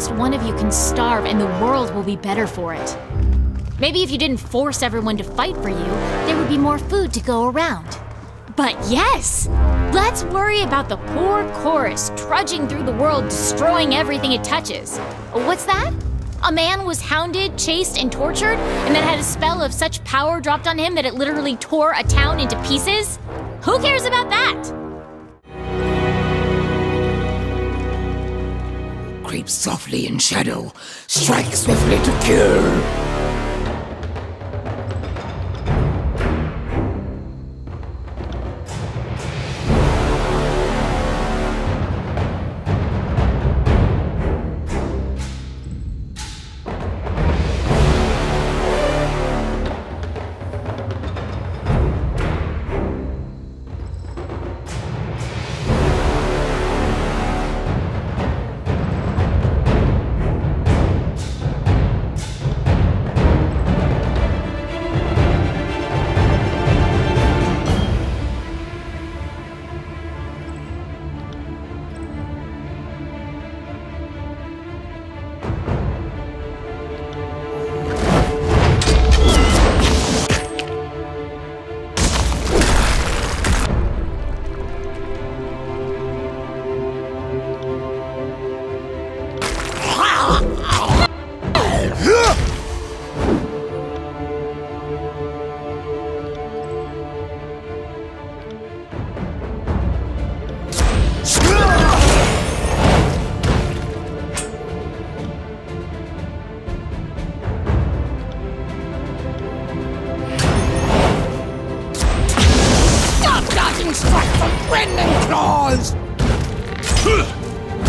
last one of you can starve and the world will be better for it. Maybe if you didn't force everyone to fight for you, there would be more food to go around. But yes! Let's worry about the poor chorus trudging through the world, destroying everything it touches. What's that? A man was hounded, chased, and tortured, and then had a spell of such power dropped on him that it literally tore a town into pieces? Who cares about that? Creep softly in shadow, strike swiftly to kill.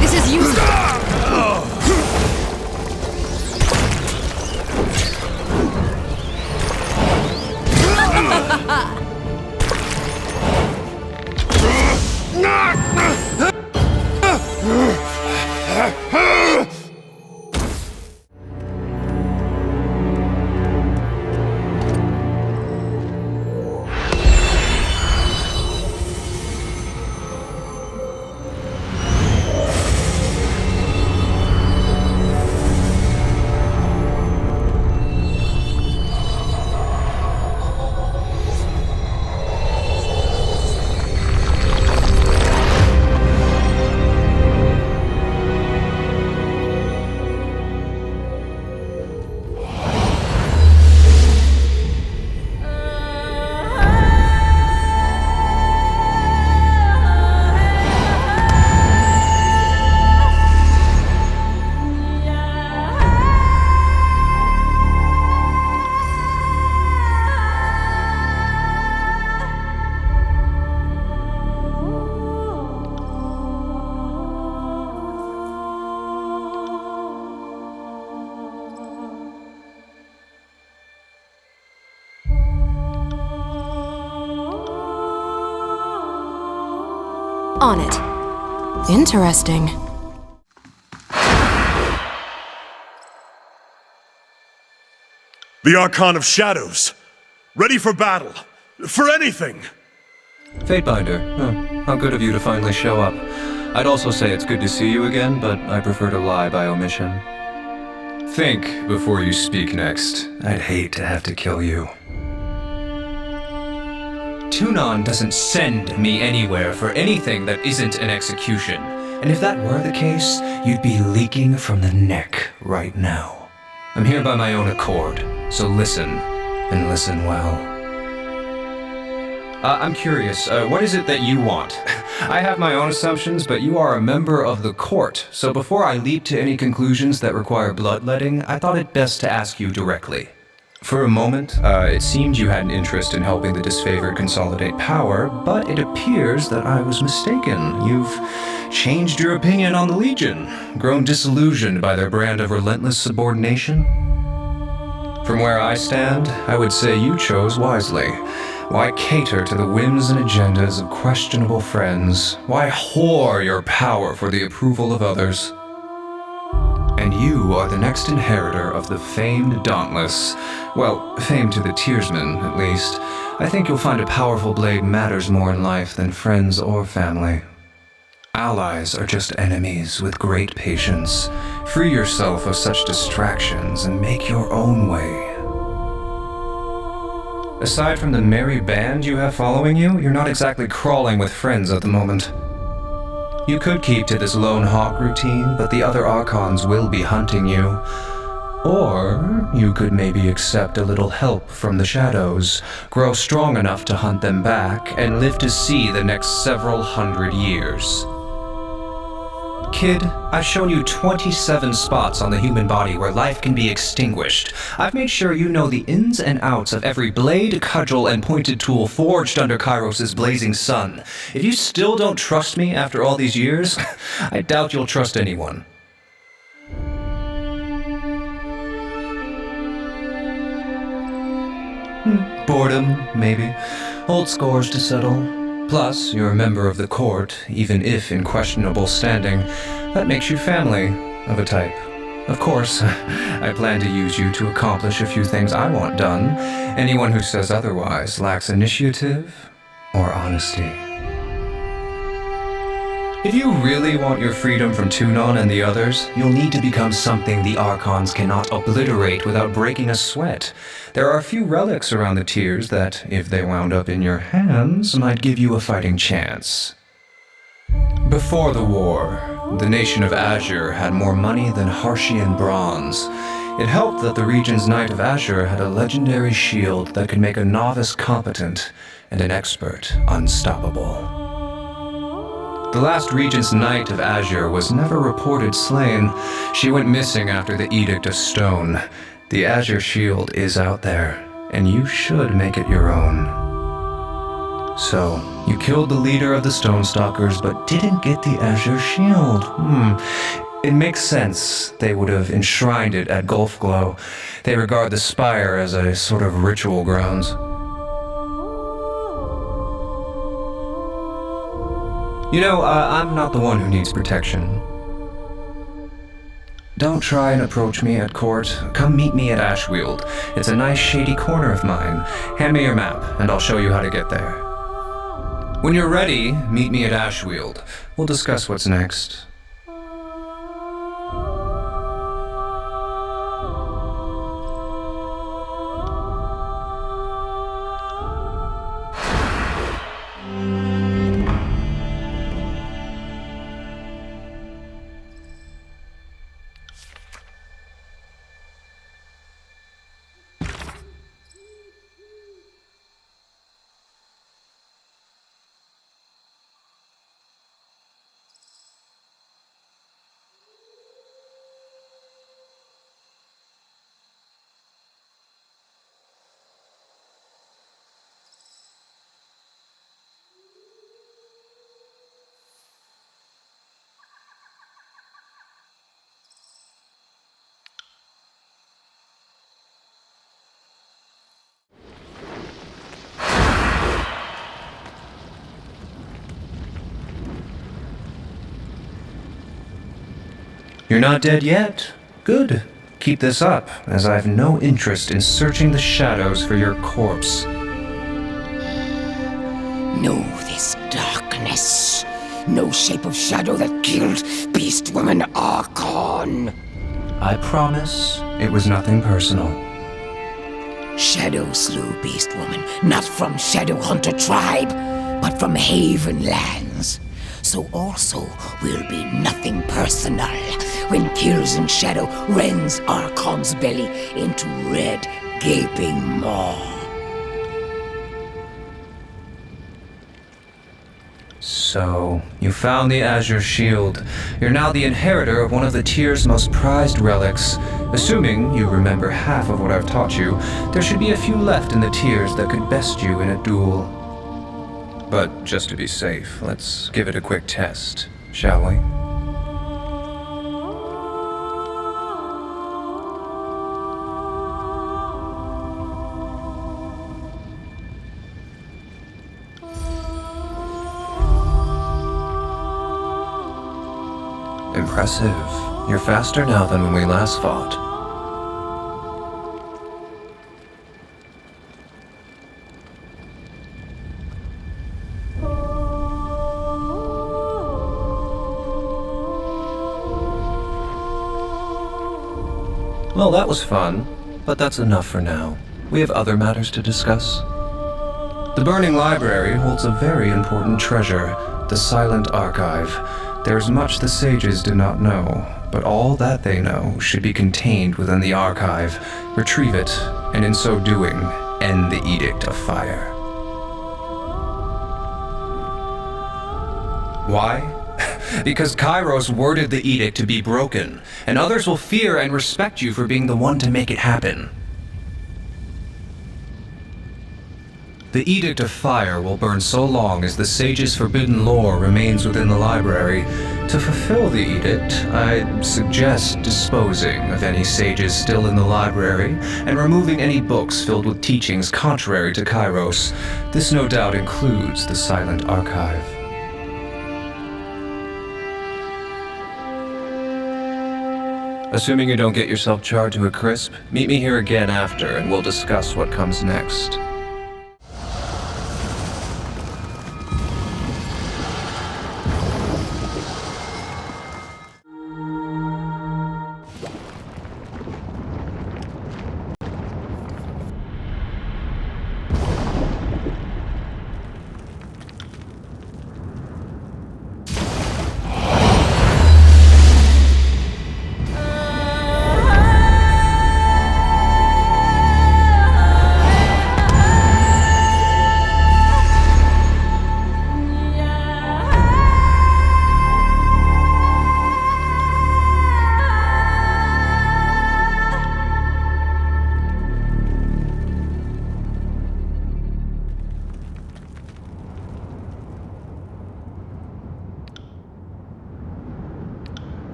This is useless. On it. Interesting. The Archon of Shadows. Ready for battle. For anything. Fatebinder. Oh, how good of you to finally show up. I'd also say it's good to see you again, but I prefer to lie by omission. Think before you speak next. I'd hate to have to kill you. Tunon doesn't send me anywhere for anything that isn't an execution. And if that were the case, you'd be leaking from the neck right now. I'm here by my own accord, so listen, and listen well. I'm curious, what is it that you want? I have my own assumptions, but you are a member of the court, so before I leap to any conclusions that require bloodletting, I thought it best to ask you directly. For a moment, it seemed you had an interest in helping the disfavored consolidate power, but it appears that I was mistaken. You've changed your opinion on the Legion, grown disillusioned by their brand of relentless subordination. From where I stand, I would say you chose wisely. Why cater to the whims and agendas of questionable friends? Why whore your power for the approval of others? And you are the next inheritor of the famed Dauntless. Well, famed to the Tearsmen, at least. I think you'll find a powerful blade matters more in life than friends or family. Allies are just enemies with great patience. Free yourself of such distractions and make your own way. Aside from the merry band you have following you, you're not exactly crawling with friends at the moment. You could keep to this lone hawk routine, but the other Archons will be hunting you. Or you could maybe accept a little help from the shadows, grow strong enough to hunt them back, and live to see the next several hundred years. Kid, I've shown you 27 spots on the human body where life can be extinguished. I've made sure you know the ins and outs of every blade, cudgel, and pointed tool forged under Kairos' blazing sun. If you still don't trust me after all these years, I doubt you'll trust anyone. Boredom, maybe. Old scores to settle. Plus, you're a member of the court, even if in questionable standing. That makes you family, of a type. Of course, I plan to use you to accomplish a few things I want done. Anyone who says otherwise lacks initiative or honesty. If you really want your freedom from Tunon and the others, you'll need to become something the Archons cannot obliterate without breaking a sweat. There are a few relics around the tiers that, if they wound up in your hands, might give you a fighting chance. Before the war, the nation of Azure had more money than Harshian bronze. It helped that the region's Knight of Azure had a legendary shield that could make a novice competent and an expert unstoppable. The last Regent's Knight of Azure was never reported slain. She went missing after the Edict of Stone. The Azure Shield is out there, and you should make it your own. So, you killed the leader of the Stonestalkers, but didn't get the Azure Shield. It makes sense they would have enshrined it at Gulfglow. They regard the spire as a sort of ritual grounds. You know, I'm not the one who needs protection. Don't try and approach me at court. Come meet me at Ashweald. It's a nice shady corner of mine. Hand me your map, and I'll show you how to get there. When you're ready, meet me at Ashweald. We'll discuss what's next. You're not dead yet. Good. Keep this up, as I've no interest in searching the shadows for your corpse. Know this darkness. No shape of shadow that killed Beast Woman Archon. I promise it was nothing personal. Shadow slew Beast Woman, not from Shadow Hunter tribe, but from Haven lands. So also will be nothing personal when Kills in Shadow rends Archon's belly into red, gaping maw. So, you found the Azure Shield. You're now the inheritor of one of the tier's most prized relics. Assuming you remember half of what I've taught you, there should be a few left in the tiers that could best you in a duel. But just to be safe, let's give it a quick test, shall we? Impressive. You're faster now than when we last fought. Well, that was fun, but that's enough for now. We have other matters to discuss. The Burning Library holds a very important treasure, the Silent Archive. There's much the sages do not know, but all that they know should be contained within the archive. Retrieve it, and in so doing, end the Edict of Fire. Why? Because Kairos worded the edict to be broken, and others will fear and respect you for being the one to make it happen. The Edict of Fire will burn so long as the Sage's forbidden lore remains within the library. To fulfill the edict, I'd suggest disposing of any sages still in the library and removing any books filled with teachings contrary to Kairos. This no doubt includes the Silent Archive. Assuming you don't get yourself charred to a crisp, meet me here again after and we'll discuss what comes next.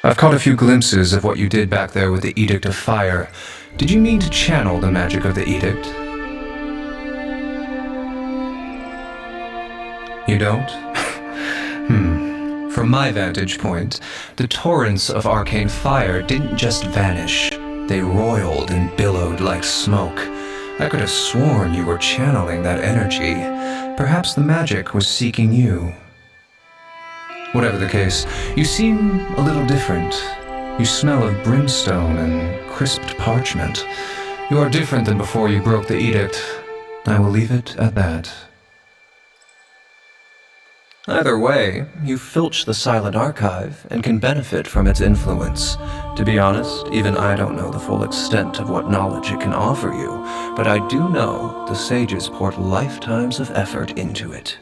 I've caught a few glimpses of what you did back there with the Edict of Fire. Did you mean to channel the magic of the Edict? You don't? From my vantage point, the torrents of arcane fire didn't just vanish. They roiled and billowed like smoke. I could have sworn you were channeling that energy. Perhaps the magic was seeking you. Whatever the case, you seem a little different. You smell of brimstone and crisped parchment. You are different than before you broke the edict. I will leave it at that. Either way, you filch the Silent Archive and can benefit from its influence. To be honest, even I don't know the full extent of what knowledge it can offer you, but I do know the sages poured lifetimes of effort into it.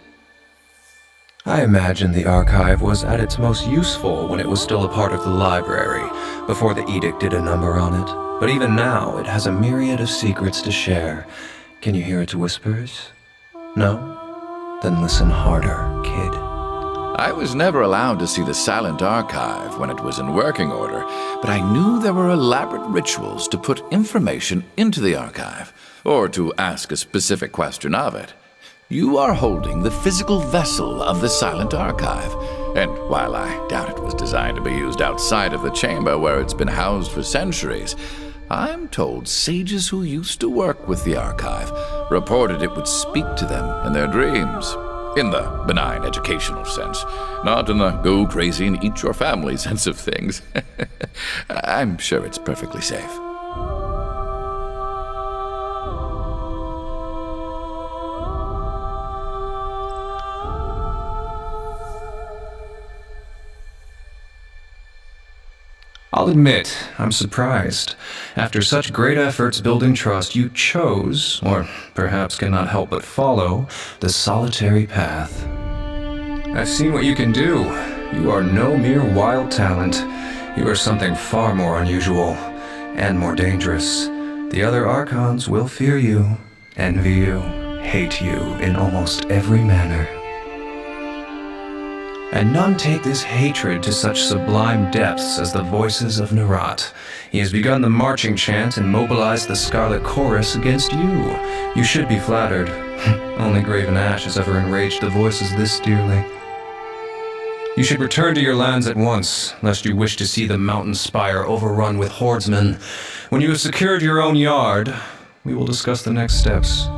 I imagine the archive was at its most useful when it was still a part of the library, before the edict did a number on it. But even now, it has a myriad of secrets to share. Can you hear its whispers? No? Then listen harder, kid. I was never allowed to see the Silent Archive when it was in working order, but I knew there were elaborate rituals to put information into the archive, or to ask a specific question of it. You are holding the physical vessel of the Silent Archive, and while I doubt it was designed to be used outside of the chamber where it's been housed for centuries, I'm told sages who used to work with the archive reported it would speak to them in their dreams. In the benign educational sense, not in the go crazy and eat your family sense of things. I'm sure it's perfectly safe. I'll admit, I'm surprised. After such great efforts building trust, you chose, or perhaps cannot help but follow, the solitary path. I've seen what you can do. You are no mere wild talent. You are something far more unusual, and more dangerous. The other Archons will fear you, envy you, hate you in almost every manner. And none take this hatred to such sublime depths as the voices of Nerat. He has begun the marching chant and mobilized the Scarlet Chorus against you. You should be flattered. Only Graven Ash has ever enraged the voices this dearly. You should return to your lands at once, lest you wish to see the mountain spire overrun with hordemen. When you have secured your own yard, we will discuss the next steps.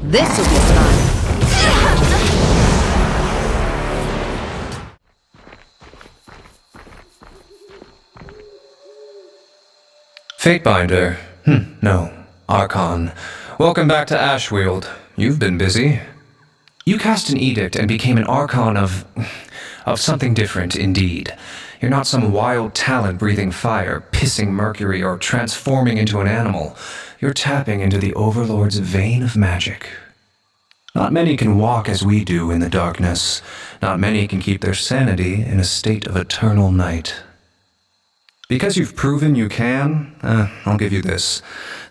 This'll be fun. Fatebinder. No. Archon. Welcome back to Ashweald. You've been busy. You cast an edict and became an Archon of something different indeed. You're not some wild talent breathing fire, pissing mercury, or transforming into an animal. You're tapping into the Overlord's vein of magic. Not many can walk as we do in the darkness. Not many can keep their sanity in a state of eternal night. Because you've proven you can, I'll give you this.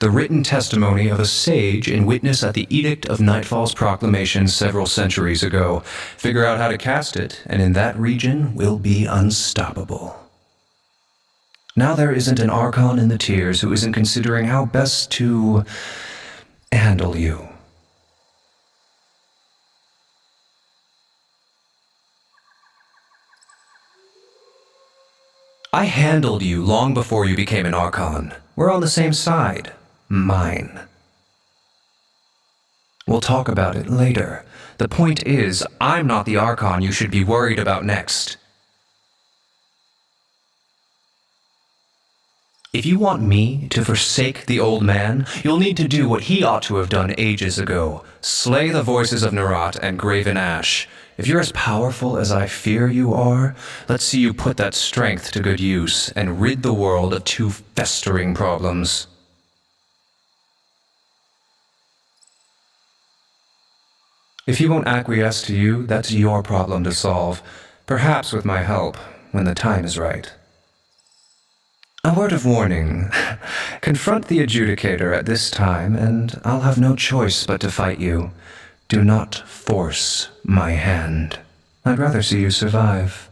The written testimony of a sage in witness at the Edict of Nightfall's proclamation several centuries ago. Figure out how to cast it, and in that region we'll be unstoppable. Now there isn't an Archon in the Tiers who isn't considering how best to handle you. I handled you long before you became an Archon. We're on the same side. Mine. We'll talk about it later. The point is, I'm not the Archon you should be worried about next. If you want me to forsake the old man, you'll need to do what he ought to have done ages ago. Slay the voices of Nerat and Graven Ash. If you're as powerful as I fear you are, let's see you put that strength to good use and rid the world of two festering problems. If he won't acquiesce to you, that's your problem to solve. Perhaps with my help, when the time is right. A word of warning. Confront the Adjudicator at this time, and I'll have no choice but to fight you. Do not force my hand. I'd rather see you survive.